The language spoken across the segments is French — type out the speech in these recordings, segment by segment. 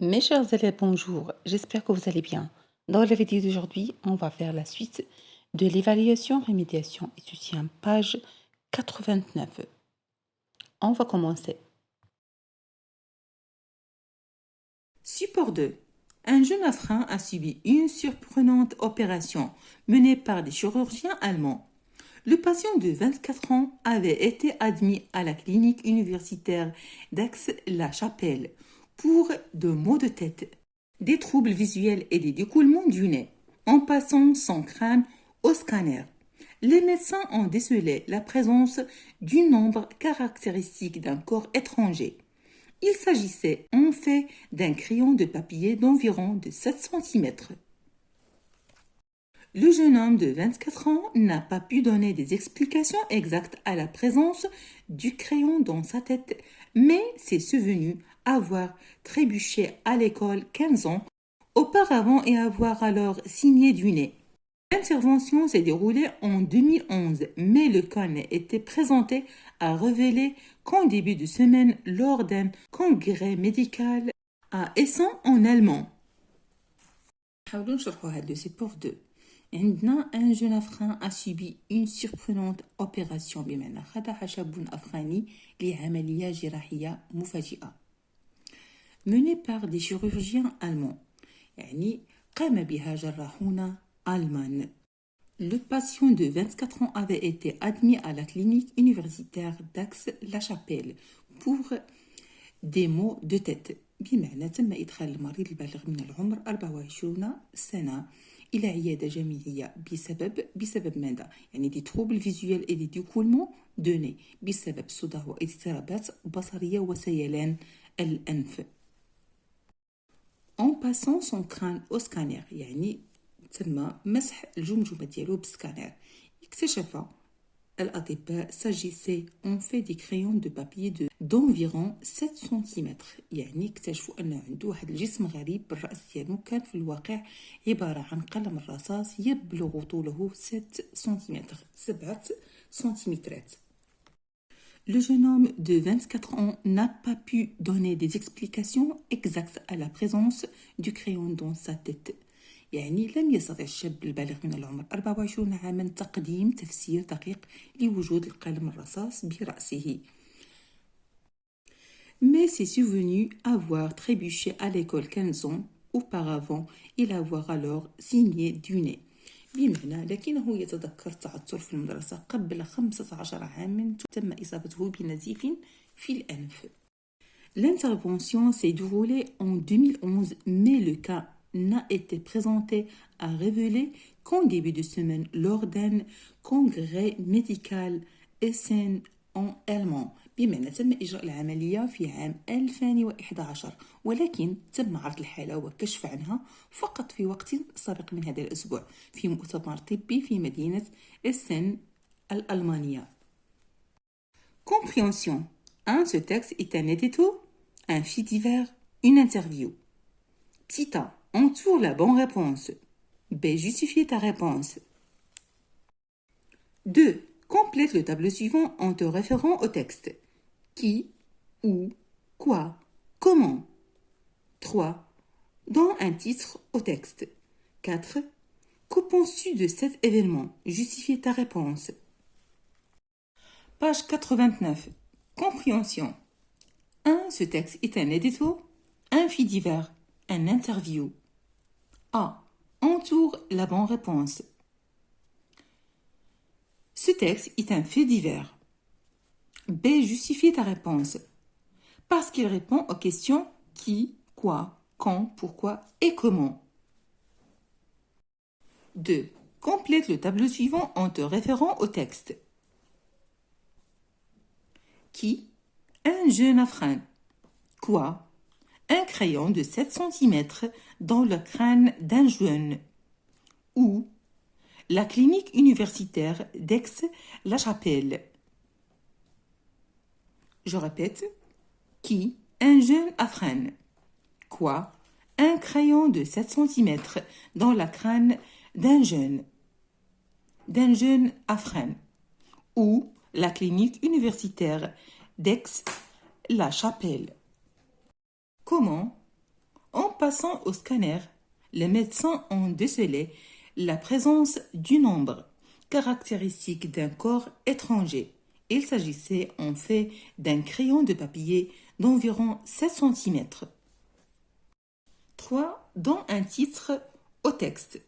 Mes chers élèves, bonjour, j'espère que vous allez bien. Dans la vidéo d'aujourd'hui, on va faire la suite de l'évaluation rémédiation et soutien, page 89. On va commencer. Support 2. Un jeune Afghan a subi une surprenante opération menée par des chirurgiens allemands. Le patient de 24 ans avait été admis à la clinique universitaire d'Aix-la-Chapelle pour de maux de tête, des troubles visuels et des découlements du nez, en passant son crâne au scanner. Les médecins ont décelé la présence du nombre caractéristique d'un corps étranger. Il s'agissait en fait d'un crayon de papier d'environ de 7 cm. Le jeune homme de 24 ans n'a pas pu donner des explications exactes à la présence du crayon dans sa tête, mais s'est souvenu avoir trébuché à l'école 15 ans auparavant et avoir alors signé du nez. L'intervention s'est déroulée en 2011, mais le cas n'a été présenté à révéler qu'en début de semaine lors d'un congrès médical à Essen en allemand. نحاولوا نشرحوا هذا le support 2. عندنا un jeune afghan a subi une surprenante opération بمعنى خضع شاب أفغاني لعملية جراحية مفاجئة menée par des chirurgiens allemands يعني قام بها جراحون ألمان. Le patient de 24 ans avait été admis à la clinique universitaire d'Aix-la-Chapelle pour des maux de tête. بمعنى تم إدخال المريض البالغ من العمر 24 سنة إلى عيادة جامعية بسبب ماذا؟ يعني دي troubles visuels et des découlements de nez بسبب صداع واضطرابات بصرية وسيلان الأنف. En passant son crâne au scanner يعني تم مسح الجمجمة ديالو بالسكانير. اكتشف الأطباء s'agissait en fait des crayons de papier d'environ 7 cm. يعني اكتشفوا أنه عنده واحد الجسم غريب بالرأس ديالو كان في الواقع عبارة عن قلم الرصاص يبلغ طوله 7 سنتيمترات. Le jeune homme de 24 ans n'a pas pu donner des explications exactes à la présence du crayon dans sa tête. يعني لم يستطع الشاب البالغ من العمر 24 عاما تقديم تفسير دقيق لوجود القلم الرصاص برأسه. Mais s'est souvenu avoir trébuché à l'école 15 ans auparavant et avoir alors signé du nez. بمعنى لكنه يتذكر تعثر في المدرسة قبل 15 عام تم إصابته بنزيف في الأنف. L'intervention s'est déroulée en 2011, mais le cas n'a été présenté à révéler qu'en début de semaine lors d'un congrès médical Essen en allemand. بمعنى تم إجراء العملية في عام 2011 ولكن تم عرض الحالة والكشف عنها فقط في وقت سابق من هذا الأسبوع في مؤتمر طبي في مدينة إسن الألمانية. Compréhension 1. Ce texte est un édito, un fait divers, une interview. Petit a. Entoure la bonne réponse. B. Justifie ta réponse. 2. Complète le tableau suivant en te référant au texte. Qui, où, quoi, comment. 3. Donne un titre au texte. 4. Que penses-tu de cet événement? Justifie ta réponse. Page 89. Compréhension. 1. Ce texte est un édito, un fait divers, un interview. A. Entoure la bonne réponse. Ce texte est un fait divers. B. Justifie ta réponse. Parce qu'il répond aux questions qui, quoi, quand, pourquoi et comment. 2. Complète le tableau suivant en te référant au texte. Qui? Un jeune afghan. Quoi? Un crayon de 7 cm dans le crâne d'un jeune. Où? La clinique universitaire d'Aix-la-Chapelle. Je répète. Qui? Un jeune afghan. Quoi? Un crayon de 7 cm dans le crâne d'un jeune afghan. Où? La clinique universitaire d'Aix-la-Chapelle. Comment? passant au scanner, les médecins ont décelé la présence du nombre caractéristique d'un corps étranger. Il s'agissait en fait d'un crayon de papier d'environ 7 cm. 3. Dans un titre au texte.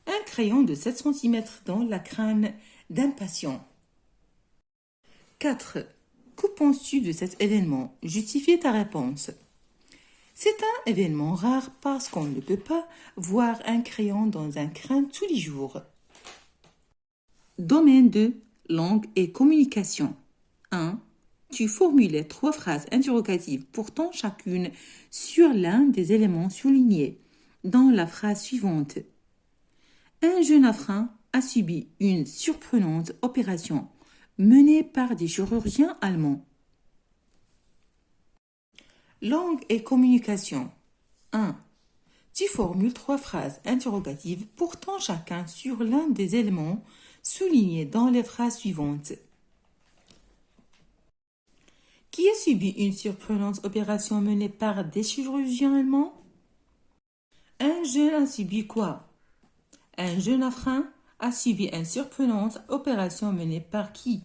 Un crayon de 7 cm dans la crâne d'un patient. 4. Que penses-tu de cet événement? Justifie ta réponse. C'est un événement rare parce qu'on ne peut pas voir un crayon dans un crâne tous les jours. Domaine 2. Langue et communication. 1. Tu formules 3 phrases interrogatives portant chacune sur l'un des éléments soulignés dans la phrase suivante. Un jeune Afghan a subi une surprenante opération menée par des chirurgiens allemands. Langue et communication. 1. Tu formules 3 phrases interrogatives portant chacun sur l'un des éléments soulignés dans les phrases suivantes. Qui a subi une surprenante opération menée par des chirurgiens allemands? Un jeune a subi quoi? Un jeune Afghan a subi une surprenante opération menée par qui?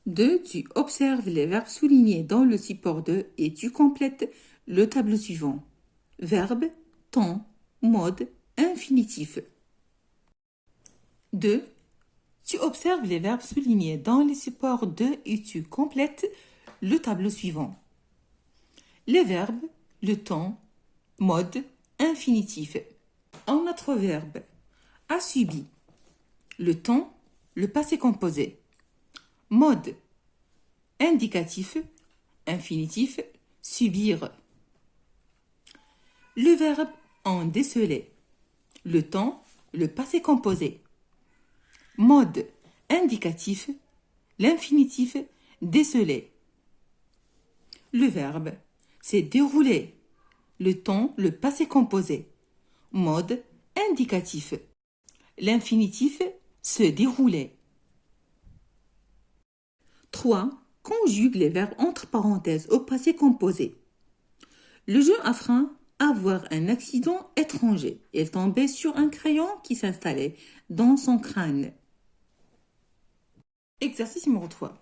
2. Tu observes les verbes soulignés dans le support 2 et tu complètes le tableau suivant. Verbe, temps, mode, infinitif. 2. Tu observes les verbes soulignés dans le support 2 et tu complètes le tableau suivant. Les verbes, le temps, mode, infinitif. En notre verbe, a subi. Le temps, le passé composé. Mode, indicatif, infinitif, subir. Le verbe en déceler. Le temps, le passé composé. Mode, indicatif, l'infinitif, déceler. Le verbe, c'est dérouler. Le temps, le passé composé. Mode, indicatif. L'infinitif, se dérouler. 3. Conjugue les verbes entre parenthèses au passé composé. Le jeune Afghan a avoir un accident étranger. Il tombait sur un crayon qui s'installait dans son crâne. Exercice numéro 3.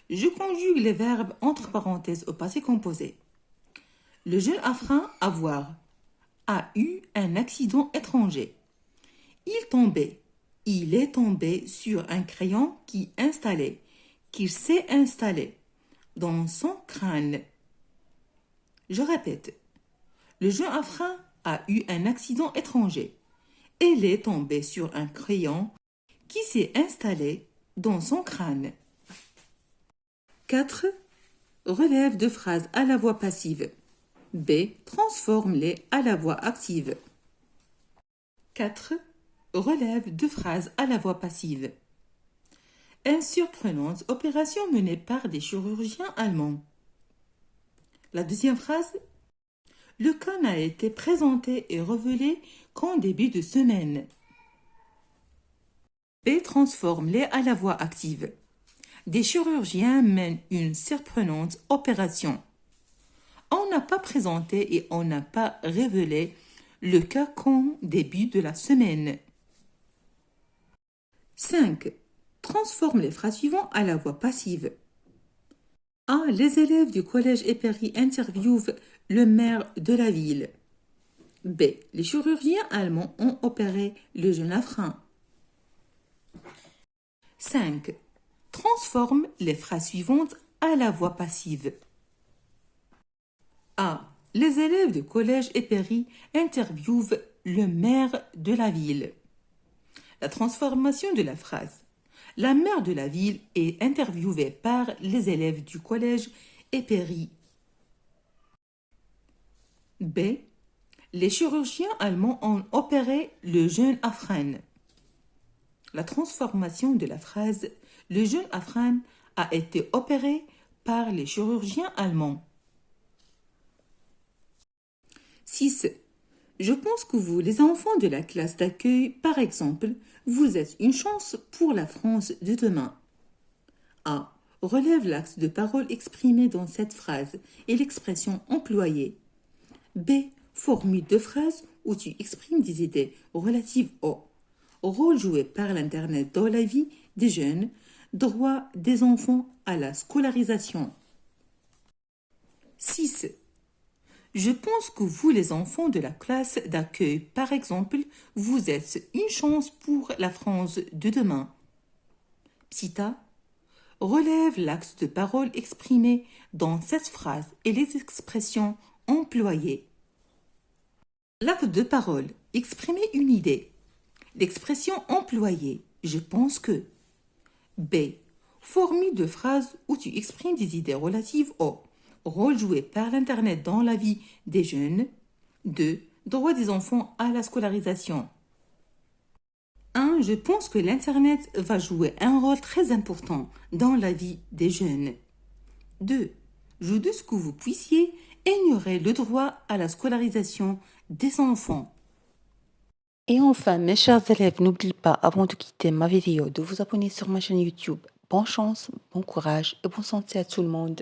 Je conjugue les verbes entre parenthèses au passé composé. Le jeune Afghan avoir a eu un accident étranger. Il est tombé sur un crayon qu'il s'est installé dans son crâne. Je répète. Le jeune Afghan a eu un accident étranger. Il est tombé sur un crayon qui s'est installé dans son crâne. 4. Relève de phrases à la voix passive. B. Transforme-les à la voix active. 4. Relève de phrases à la voix passive. Une surprenante opération menée par des chirurgiens allemands. La deuxième phrase. Le cas n'a été présenté et révélé qu'en début de semaine. B. Transforme-les à la voix active. Des chirurgiens mènent une surprenante opération. On n'a pas présenté et on n'a pas révélé le cas qu'en début de la semaine. 5. Transforme les phrases suivantes à la voix passive. A. Les élèves du collège Épéry interviewent le maire de la ville. B. Les chirurgiens allemands ont opéré le jeune Afghan. 5. Transforme les phrases suivantes à la voix passive. A. Les élèves du collège Épéry interviewent le maire de la ville. La transformation de la phrase. La maire de la ville est interviewée par les élèves du collège Épéry. B. Les chirurgiens allemands ont opéré le jeune Afghan. La transformation de la phrase « Le jeune Afghan a été opéré par les chirurgiens allemands ». 6. Je pense que vous, les enfants de la classe d'accueil, par exemple, vous êtes une chance pour la France de demain. A. Relève l'axe de parole exprimé dans cette phrase et l'expression employée. B. Formule de phrase où tu exprimes des idées relatives au rôle joué par l'Internet dans la vie des jeunes, droit des enfants à la scolarisation. 6. Je pense que vous, les enfants de la classe d'accueil, par exemple, vous êtes une chance pour la France de demain. Petit a. Relève l'axe de parole exprimé dans cette phrase et les expressions employées. L'axe de parole, exprimer une idée. L'expression employée, je pense que. B. Formule de phrase où tu exprimes des idées relatives au rôle joué par l'Internet dans la vie des jeunes. 2. Droit des enfants à la scolarisation. 1. Je pense que l'Internet va jouer un rôle très important dans la vie des jeunes. 2. Je doute que vous puissiez ignorer le droit à la scolarisation des enfants. Et enfin, mes chers élèves, n'oubliez pas, avant de quitter ma vidéo, de vous abonner sur ma chaîne YouTube. Bonne chance, bon courage et bonne santé à tout le monde.